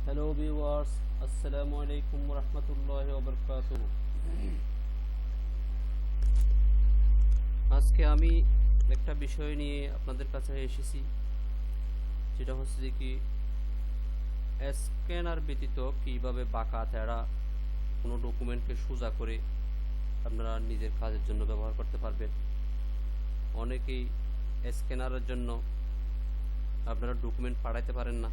Hello viewers, আসসালামু আলাইকুম রহমতুল্লাহি ওয়া বারাকাতুহু। আজকে আমি একটা বিষয় নিয়ে আপনাদের কাছে এসেছি, যেটা হচ্ছে যে কি স্ক্যানার ব্যতীত কিভাবে বাঁকা তেড়া কোনো ডকুমেন্টকে সোজা করে আপনারা নিজের কাজের জন্য ব্যবহার করতে পারবেন। অনেকেই স্ক্যানারের জন্য আপনারা ডকুমেন্ট পাঠাতে পারেন না,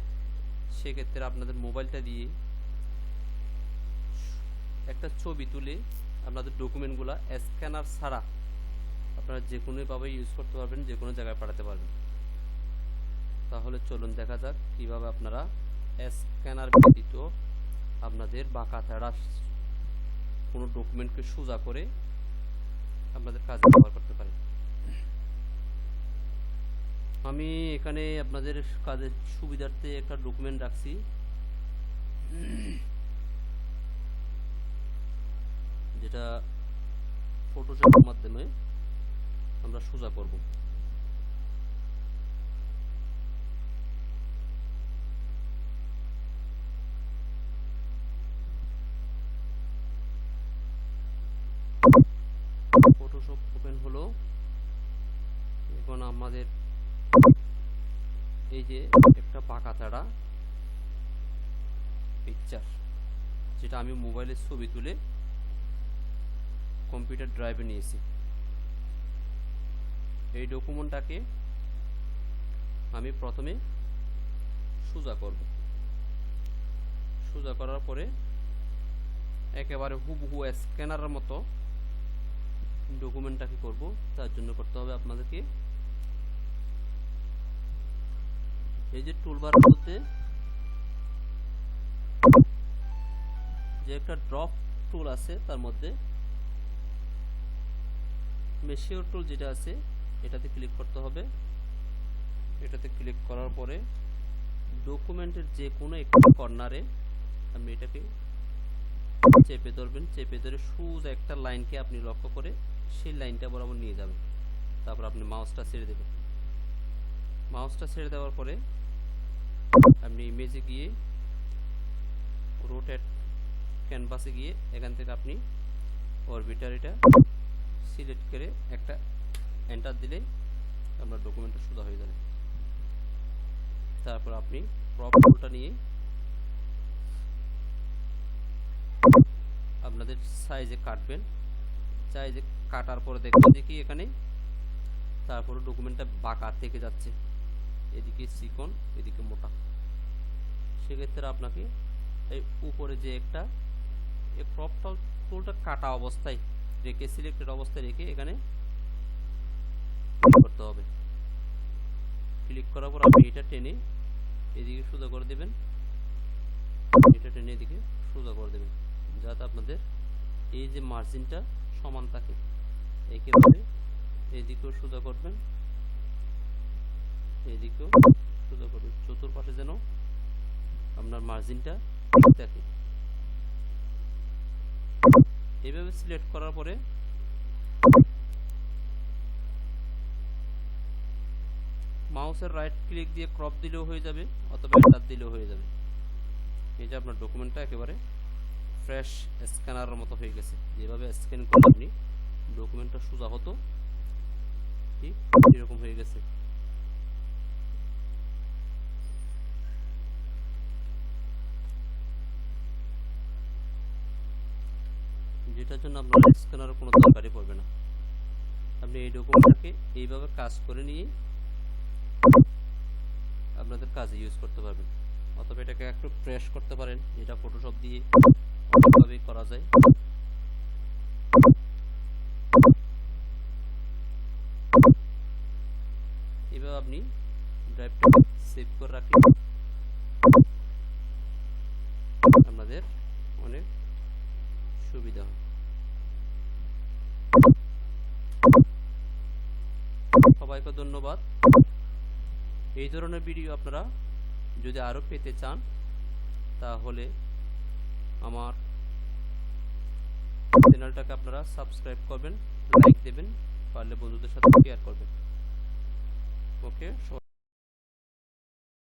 সেক্ষেত্রে আপনাদের মোবাইলটা দিয়ে একটা ছবি তুলে আপনাদের ডকুমেন্টগুলো স্ক্যানার ছাড়া আপনারা যে কোনোভাবে ইউজ করতে পারবেন, যে কোনো জায়গায় পাঠাতে পারবেন। তাহলে চলুন দেখা যাক কিভাবে আপনারা স্ক্যানার ব্যতীত আপনাদের বাঁকা তেড়া কোনো ডকুমেন্টকে সোজা করে আপনাদের কাজে ব্যবহার করতে পারেন। আমি এখানে আপনাদের কাজের সুবিধার্থে একটা ডকুমেন্ট রাখছি, যেটা ফটোশপের মাধ্যমে আমরা সোজা করব। ফটোশপ ওপেন হলো। এখন আমাদের এই যে একটা বাঁকা তেড়া পিকচার, যেটা আমি মোবাইলের ছবি তুলে কম্পিউটার ড্রাইভে নিয়েছি। এই ডকুমেন্টটাকে আমি প্রথমে সোজা করব। সোজা করার পরে একেবারে হুবহু স্ক্যানারের মতো ডকুমেন্টটাকে করব। তার জন্য করতে হবে আপনাদেরকে এই যে টুলবারের মধ্যে যে একটা ড্রপ টুল আছে, তার মধ্যে মেশিওর টুল যেটা আছে এটাতে ক্লিক করতে হবে। এটাতে ক্লিক করার পরে ডকুমেন্টের যে কোনো একটি কর্নারে আপনি এটাকে চেপে ধরবেন। চেপে ধরে সোজা একটা লাইনকে আপনি লক্ষ্য করে সেই লাইনটা বরাবর নিয়ে যাবেন। তারপর আপনি মাউসটা ছেড়ে দেবেন। মাউসটা ছেড়ে দেওয়ার পরে আপনি ইমেজে গিয়ে রোটেট ক্যানভাসে গিয়ে এখান থেকে আপনি অরবিটার এটা সিলেক্ট করে একটা এন্টার দিলে আপনার ডকুমেন্টটা সোজা হয়ে যাবে। তারপর আপনি ক্রপ টুলটা নিয়ে আপনাদের সাইজে কাটবেন। সাইজে কাটার পরে দেখবেন যে কি এখানে তারপরে ডকুমেন্টটা বাঁকা থেকে যাচ্ছে, এদিকে চিকন এদিকে মোটা। সেক্ষেত্রে আপনাকে এই উপরে যে একটা এই ক্রপ টুলটা কাটা অবস্থায় রেখে, সিলেক্টেড অবস্থায় রেখে এখানে করতে হবে। ক্লিক করার পর আপনি এটা টেনে এদিকে সোজা করে দেবেন, এটা টেনে এদিকে সোজা করে দেবেন, যাতে আপনাদের এই যে মার্জিনটা সমান থাকে। একেবারে এদিকেও সোজা করবেন, এদিকেও সোজা করবেন, চতুর্পাশে যেন আপনার মার্জিনটা ঠিক থাকে। এইভাবে সিলেক্ট করার পরে মাউসের রাইট ক্লিক দিয়ে ক্রপ দিলেও হয়ে যাবে, অথবা এন্টার দিলেও হয়ে যাবে। এই যে আপনার ডকুমেন্টটা একেবারে ফ্রেশ স্ক্যানারের মতো হয়ে গেছে। যেভাবে স্ক্যান করলে আপনি ডকুমেন্টটা সোজা হতো, ঠিক এরকম হয়ে গেছে। যেটার জন্য আপনার স্ক্যানারের কোনো দরকারই পড়বে না। আপনি এই ডকুমেন্টটাকে এইভাবে কাজ করে নিয়ে আপনাদের কাজে ইউজ করতে পারবেন, অথবা এটাকে একটু প্রেস করতে পারেন, যেটা ফটোশপ দিয়ে অনেকভাবেই করা যায়। এভাবে আপনি ড্রাইভটা সেভ করে রাখলে আপনাদের অনেক সুবিধা হয়। সবাইকে ধন্যবাদ। এই ধরনের ভিডিও আপনারা যদি আরও পেতে চান তাহলে আমার চ্যানেলটাকে আপনারা সাবস্ক্রাইব করবেন, লাইক দেবেন, পারলে বন্ধুদের সাথে শেয়ার করবেন। ওকে।